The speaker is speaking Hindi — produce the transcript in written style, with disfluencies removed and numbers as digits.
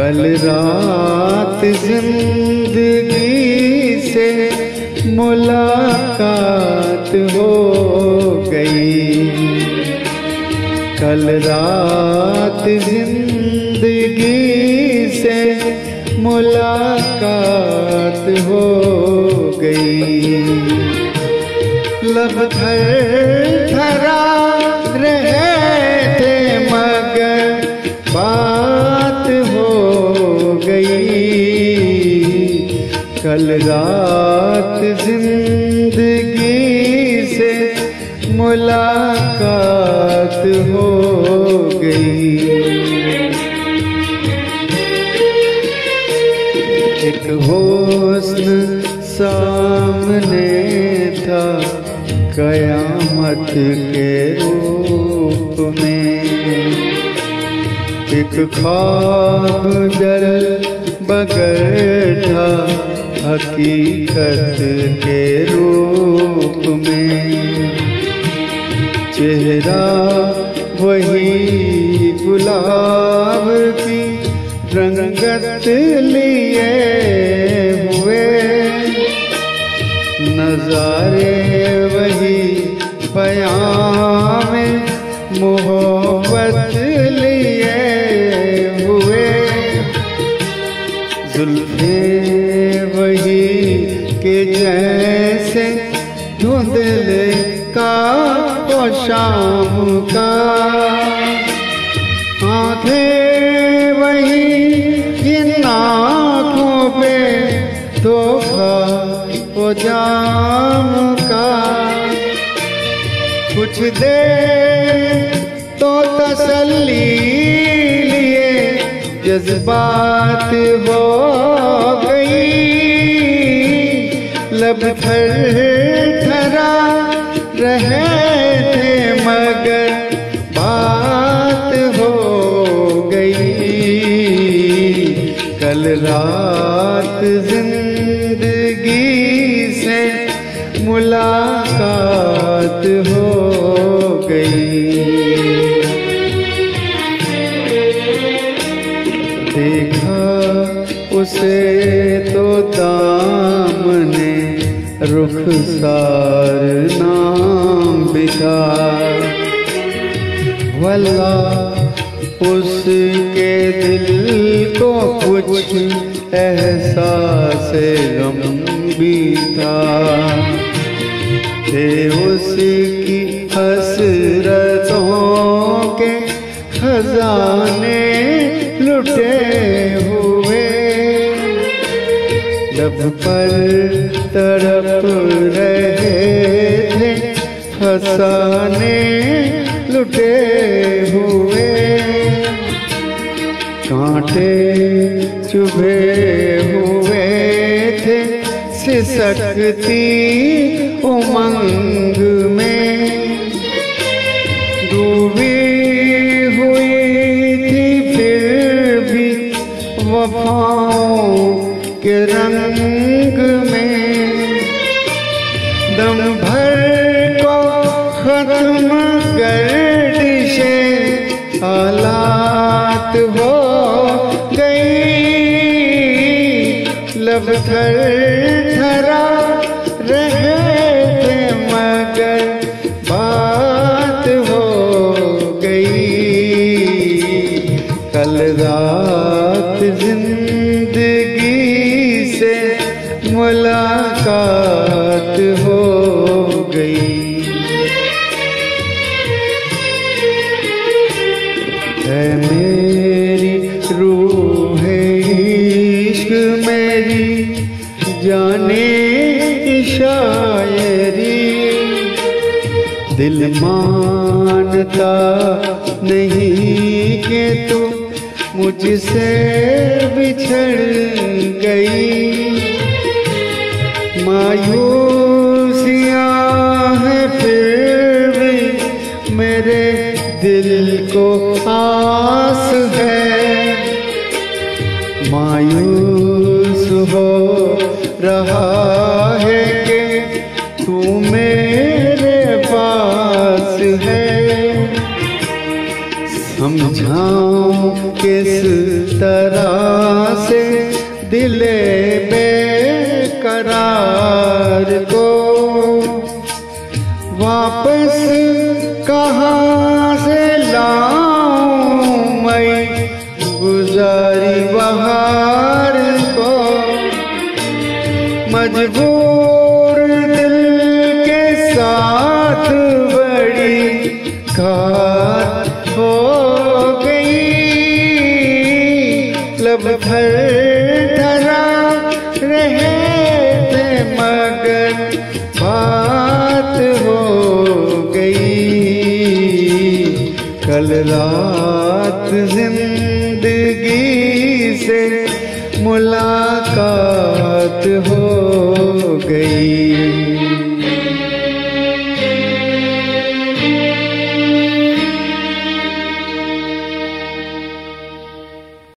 कल रात जिंदगी से मुलाकात हो गई। कल रात जिंदगी से मुलाकात हो गई। लब थरथरा रहे थे मगर बात हो गई। कल रात जिंदगी से मुलाकात हो गई। एक हुस्न सामने था कयामत के रूप में। एक ख्वाब दर बगर था हकीकत के रूप में। चेहरा वही गुलाब की रंगत लिए हुए। नजारे वही बयां में मोहब्बत लिए हुए। जुल्फे वही के जैसे धुंधले का वो शाम का। आंखें वही इन आँखों पे धोखा वो जाम का। कुछ देर तो तसल्ली लिए जज्बात हो गई। लब थरथरा रहे थे मगर बात हो गई। कल रात जिंदगी से मुलाकात हो गई। देखा उसे तो दामने रुखसार नाम बिता। वल्ला उसके दिल को कुछ एहसास गम भी था। थे उसकी हसरतों के खजाने लुटे हुए। लब पर तड़प रहे थे फसाने लुटे हुए। कांटे चुभे हुए थे सिसकती उमंग में। डूबी हुई थी फिर भी वफाओं के रंग में। दम भर को खत्म गर्दिशे हालात हो गई। लब थरथरा रहे थे मगर बात हो गई। कल रात जिंदगी से मुलाकात हो गई। है मेरी रूह इश्क मेरी जाने शायरी। दिल मानता नहीं कि तू मुझसे बिछड़ गई। मायूसियाँ हैं फिर भी मेरे दिल को आस है। मायूस हो रहा है कि तू मेरे पास है। समझाऊं किस तरह से दिले बेकरार को वापस कहाँ से लाऊं मैं गुजारी बहार को। मजबूर दिल के साथ बड़ी घात हो गई। लब भर धरा रहे थे मगर बात हो गई। कल रात जिंदगी से मुला